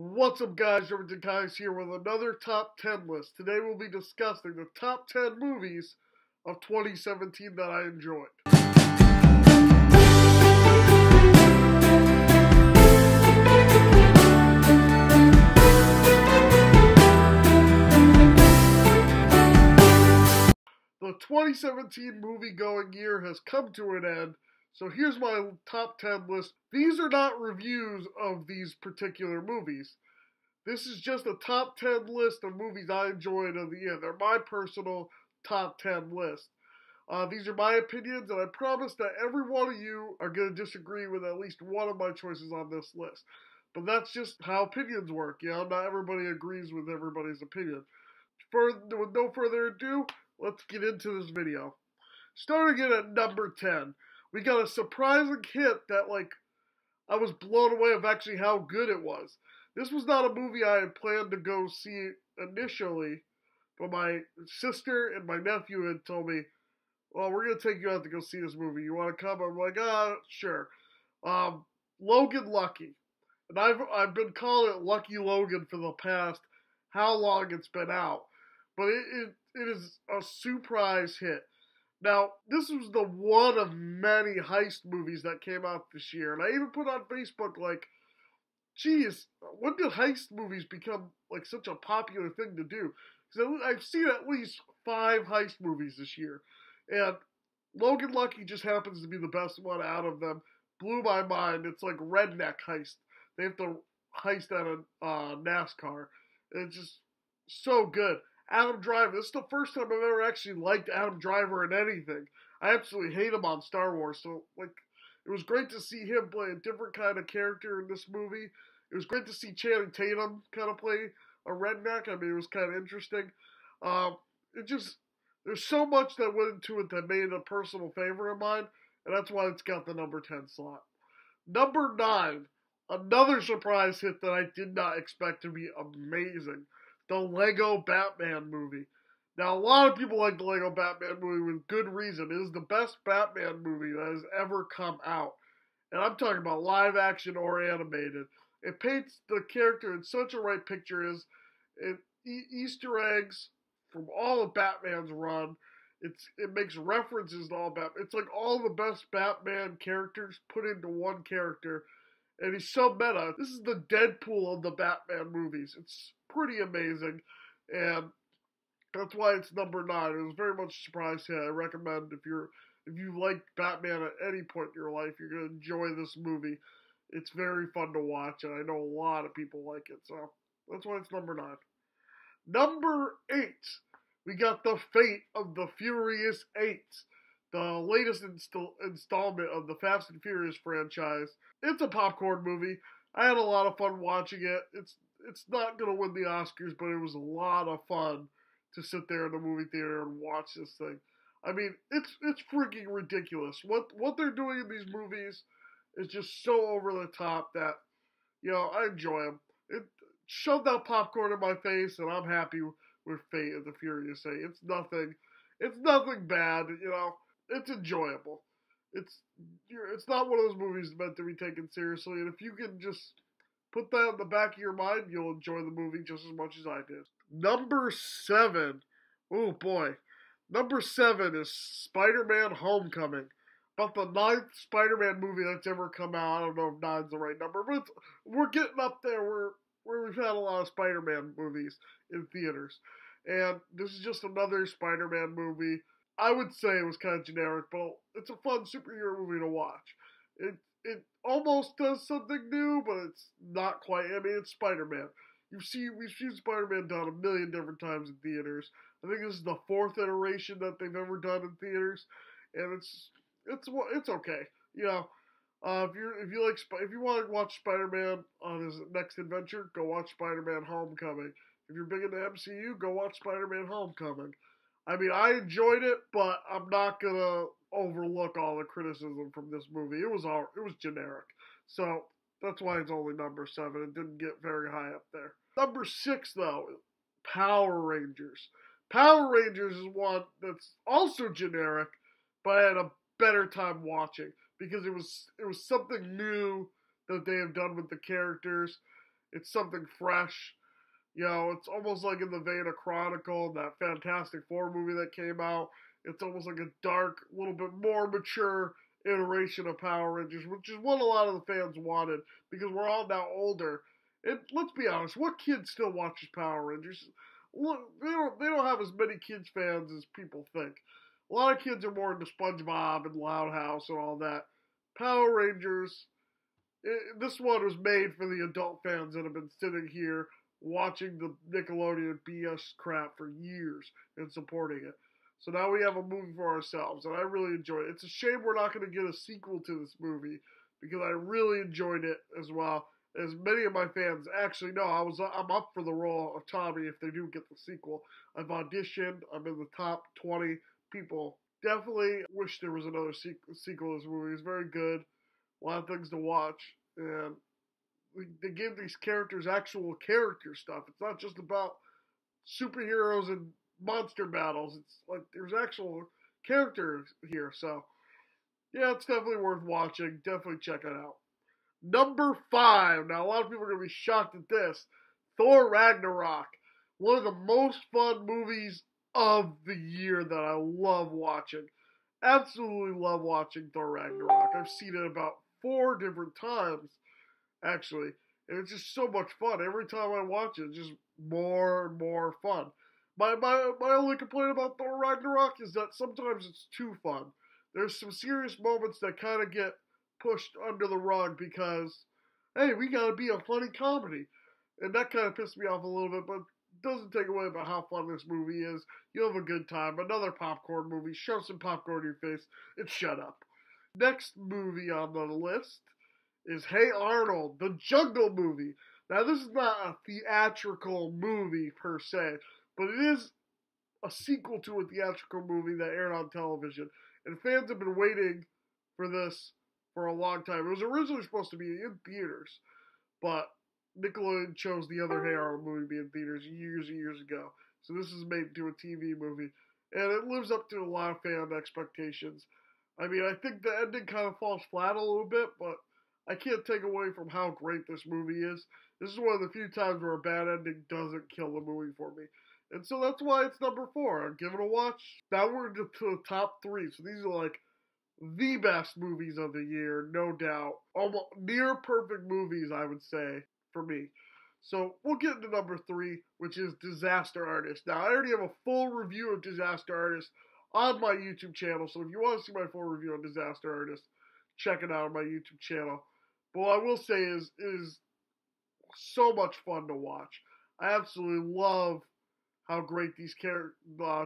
What's up, guys? Remington Keyes here with another top 10 list. Today we'll be discussing the top 10 movies of 2017 that I enjoyed. The 2017 movie-going year has come to an end, so here's my top 10 list. These are not reviews of these particular movies. This is just a top 10 list of movies I enjoyed of the year. They're my personal top 10 list. These are my opinions, and I promise that every one of you are going to disagree with at least one of my choices on this list. But that's just how opinions work, you know? Not everybody agrees with everybody's opinion. With no further ado, let's get into this video. Starting in at number 10, we got a surprising hit that, I was blown away of actually how good it was. This was not a movie I had planned to go see initially, but my sister and my nephew had told me, well, we're going to take you out to go see this movie. You want to come? I'm like, sure. Logan Lucky. And I've been calling it Lucky Logan for the past how long it's been out. But it is a surprise hit. Now, this was the one of many heist movies that came out this year. And I even put on Facebook, geez, when did heist movies become, such a popular thing to do? Because I've seen at least 5 heist movies this year. And Logan Lucky just happens to be the best one out of them. Blew my mind. It's like redneck heist. They have to heist at a NASCAR. And it's just so good. Adam Driver. This is the first time I've ever actually liked Adam Driver in anything. I absolutely hate him on Star Wars. So, it was great to see him play a different kind of character in this movie. It was great to see Channing Tatum kind of play a redneck. I mean, it was kind of interesting. There's so much that went into it that made it a personal favorite of mine, and that's why it's got the number 10 slot. Number 9, another surprise hit that I did not expect to be amazing. The Lego Batman movie. Now, a lot of people like the Lego Batman movie with good reason. It is the best Batman movie that has ever come out. And I'm talking about live action or animated. It paints the character in such a right picture. Easter eggs from all of Batman's run. It makes references to all Batman. It's like all the best Batman characters put into one character. And he's so meta. This is the Deadpool of the Batman movies. It's pretty amazing. And that's why it's number 9. It was very much a surprise hit. I recommend if you like Batman at any point in your life, you're going to enjoy this movie. It's very fun to watch, and I know a lot of people like it. So that's why it's number 9. Number 8, we got The Fate of the Furious 8. The latest installment of the Fast and Furious franchise. It's a popcorn movie. I had a lot of fun watching it. It's not going to win the Oscars, but it was a lot of fun to sit there in the movie theater and watch this thing. I mean, it's freaking ridiculous. What they're doing in these movies is just so over the top that, I enjoy them. It shoved that popcorn in my face, and I'm happy with Fate of the Furious 8. It's nothing bad, It's enjoyable. It's not one of those movies meant to be taken seriously, and if you can just put that in the back of your mind, you'll enjoy the movie just as much as I did. Number 7. Oh boy. Number 7 is SpiderMan Homecoming. About the 9th Spider-Man movie that's ever come out. I don't know if 9's the right number, but we're getting up there where we've had a lot of Spider-Man movies in theaters. And this is just another Spider-Man movie. I would say it was kind of generic, but it's a fun superhero movie to watch. It almost does something new, but it's not quite. I mean, it's Spider-Man. We've seen Spider-Man done a million different times in theaters. I think this is the 4th iteration that they've ever done in theaters, and it's okay. If you want to watch Spider-Man on his next adventure, go watch SpiderMan Homecoming. If you're big into MCU, go watch SpiderMan Homecoming. I mean, I enjoyed it, but I'm not gonna overlook all the criticism from this movie. It was generic, so that's why it's only number 7. It didn't get very high up there. Number 6, though, Power Rangers. Power Rangers is one that's also generic, but I had a better time watching because it was something new that they have done with the characters. It's something fresh. You know, it's almost like in the vein of Chronicle, that Fantastic Four movie that came out. It's almost like a dark, a little bit more mature iteration of Power Rangers, which is what a lot of the fans wanted because we're all now older. And let's be honest, what kid still watches Power Rangers? Look, they don't have as many kids fans as people think. A lot of kids are more into SpongeBob and Loud House and all that. Power Rangers, this one was made for the adult fans that have been sitting here watching the Nickelodeon BS crap for years and supporting it. So now we have a movie for ourselves, and I really enjoy it. It's a shame we're not going to get a sequel to this movie because I really enjoyed it as well. As many of my fans actually know, I'm up for the role of Tommy if they do get the sequel. I've auditioned. I'm in the top 20 people. Definitely wish there was another sequel to this movie. It's very good. A lot of things to watch, and they give these characters actual character stuff. It's not just about superheroes and monster battles. It's like there's actual characters here. So, yeah, it's definitely worth watching. Definitely check it out. Number 5. Now, a lot of people are going to be shocked at this. Thor Ragnarok. One of the most fun movies of the year that I love watching. Absolutely love watching Thor Ragnarok. I've seen it about 4 different times, actually. And it's just so much fun. Every time I watch it, it's just more and more fun. My only complaint about Thor Ragnarok is that sometimes it's too fun. There's some serious moments that kind of get pushed under the rug because, hey, we gotta be a funny comedy. And that kind of pissed me off a little bit, but it doesn't take away about how fun this movie is. You'll have a good time. Another popcorn movie. Shove some popcorn in your face and shut up. Next movie on the list is Hey Arnold, the Jungle Movie. Now, this is not a theatrical movie per se, but it is a sequel to a theatrical movie that aired on television. And fans have been waiting for this for a long time. It was originally supposed to be in theaters, but Nickelodeon chose the other Hey Arnold movie to be in theaters years and years ago. So this is made into a TV movie. And it lives up to a lot of fan expectations. I mean, I think the ending kind of falls flat a little bit, but I can't take away from how great this movie is. This is one of the few times where a bad ending doesn't kill the movie for me. And so that's why it's number 4. I'll give it a watch. Now we're to the top 3. So these are like the best movies of the year, no doubt. Almost near perfect movies, I would say, for me. So we'll get into number 3, which is Disaster Artist. Now, I already have a full review of Disaster Artist on my YouTube channel. So if you want to see my full review on Disaster Artist, check it out on my YouTube channel. But what I will say is it is so much fun to watch. I absolutely love how great these characters,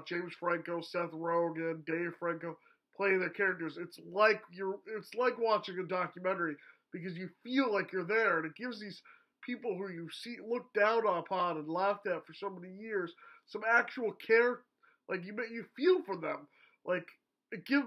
James Franco, Seth Rogen, Dave Franco, playing their characters. It's like watching a documentary because you feel like you're there, and it gives these people who you see looked down upon and laughed at for so many years some actual care. Like you feel for them. Like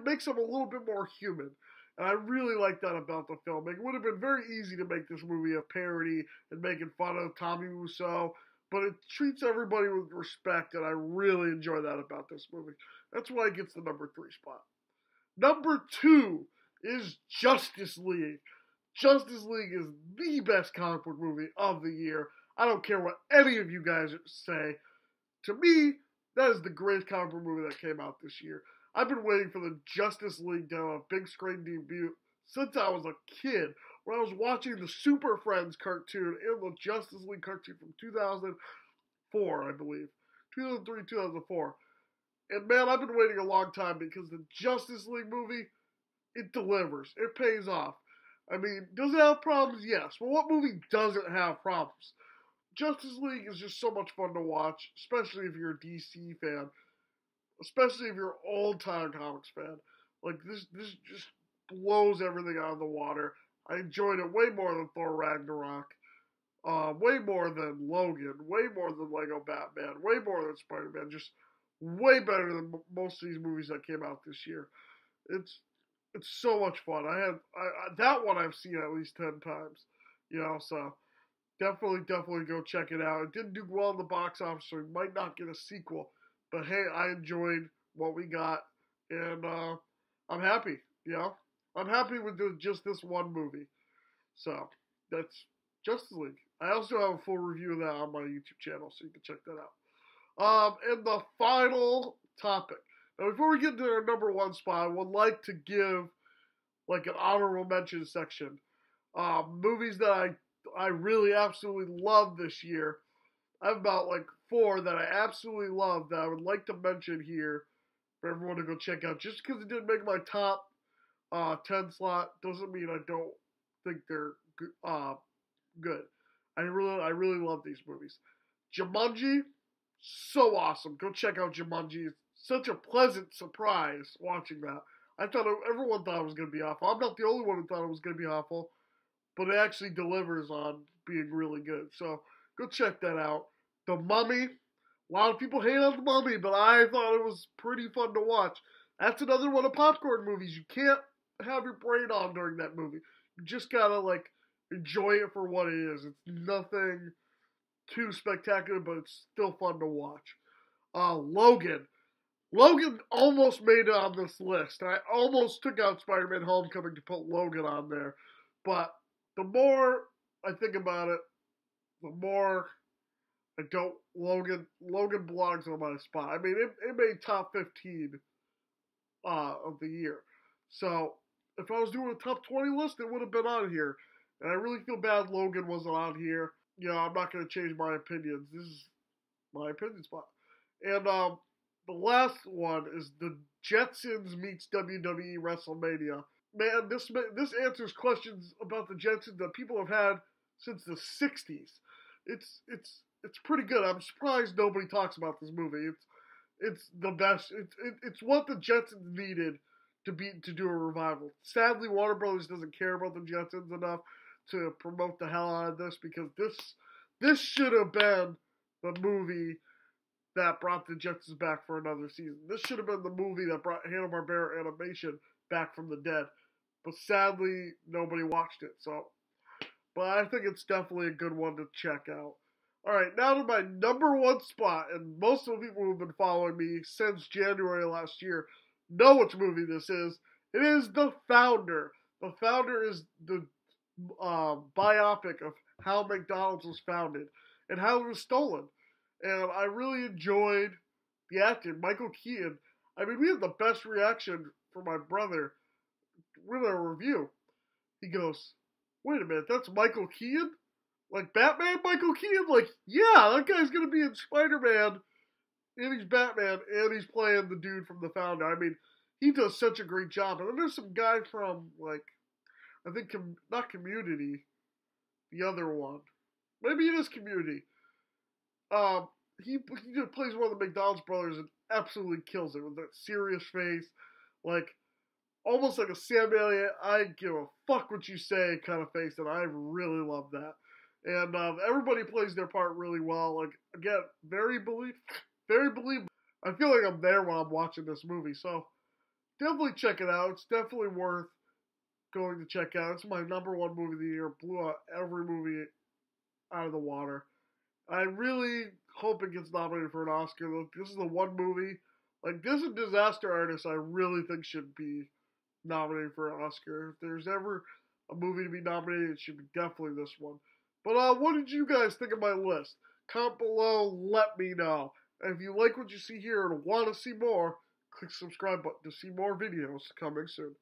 makes them a little bit more human. And I really like that about the film. It would have been very easy to make this movie a parody and making fun of Tommy Wiseau, but it treats everybody with respect, and I really enjoy that about this movie. That's why it gets the number 3 spot. Number 2 is Justice League. Justice League is the best comic book movie of the year. I don't care what any of you guys say. To me, that is the greatest comic book movie that came out this year. I've been waiting for the Justice League to have a big screen debut since I was a kid, when I was watching the Super Friends cartoon and the Justice League cartoon from 2004, I believe. 2003, 2004. And man, I've been waiting a long time because the Justice League movie, it delivers. It pays off. I mean, does it have problems? Yes. But what movie doesn't have problems? Justice League is just so much fun to watch, especially if you're a DC fan. Especially if you're an old-time comics fan. Like, this just blows everything out of the water. I enjoyed it way more than Thor Ragnarok. Way more than Logan. Way more than Lego Batman. Way more than SpiderMan. Just way better than most of these movies that came out this year. It's so much fun. That one I've seen at least 10 times. You know, so definitely go check it out. It didn't do well in the box office, so we might not get a sequel. But hey, I enjoyed what we got, and I'm happy, you know? I'm happy with just this one movie. So, that's Justice League. I also have a full review of that on my YouTube channel, so you can check that out. And the final topic. Now, before we get to our number one spot, I would like to give like an honorable mention section. Movies that I really absolutely love this year. I have about like 4 that I absolutely love that I would like to mention here for everyone to go check out. Just because it didn't make my top 10 slot doesn't mean I don't think they're good. I really love these movies. Jumanji, so awesome. Go check out Jumanji. It's such a pleasant surprise watching that. Everyone thought it was going to be awful. I'm not the only one who thought it was going to be awful, but it actually delivers on being really good. So go check that out. The Mummy. A lot of people hate on The Mummy, but I thought it was pretty fun to watch. That's another one of popcorn movies. You can't have your brain on during that movie. You just gotta like enjoy it for what it is. It's nothing too spectacular, but it's still fun to watch. Logan. Logan almost made it on this list. I almost took out SpiderMan Homecoming to put Logan on there. But the more I think about it, the more I don't. Logan belongs on my spot. I mean, it made top 15 of the year. So if I was doing a top 20 list, it would have been on here. And I really feel bad Logan wasn't on here. You know, I'm not going to change my opinions. This is my opinion spot. And the last one is the Jetsons meets WWE WrestleMania. Man, this answers questions about the Jetsons that people have had since the 60s. It's pretty good. I'm surprised nobody talks about this movie. It's the best. It's what the Jetsons needed to do a revival. Sadly, Warner Brothers doesn't care about the Jetsons enough to promote the hell out of this, because this should have been the movie that brought the Jetsons back for another season. This should have been the movie that brought Hanna-Barbera Animation back from the dead. But sadly, nobody watched it. But I think it's definitely a good one to check out. Alright, now to my number one spot, and most of the people who've been following me since January last year know which movie this is. It is The Founder. The Founder is the biopic of how McDonald's was founded and how it was stolen. And I really enjoyed the acting. Michael Keaton. I mean, we had the best reaction from my brother with our review. He goes, "Wait a minute, that's Michael Keaton? Like Batman Michael Keaton? Like, yeah, that guy's gonna be in Spider-Man, and he's Batman, and he's playing the dude from The Founder." I mean, he does such a great job. And then there's some guy from, like, I think, not Community, the other one. Maybe it is Community. He just plays one of the McDonald's brothers and absolutely kills it with that serious face, like almost like a Sam Elliott, I give a fuck what you say kind of face, and I really love that. And everybody plays their part really well. Like, again, very believable. I feel like I'm there while I'm watching this movie, so definitely check it out. It's definitely worth going to check out. It's my number one movie of the year. Blew out every movie out of the water. I really hope it gets nominated for an Oscar. This is the one movie, like, this and Disaster Artist, I really think should be nominated for an Oscar. If there's ever a movie to be nominated, it should be definitely this one. But what did you guys think of my list? Comment below, let me know. And if you like what you see here and want to see more, click the subscribe button to see more videos coming soon.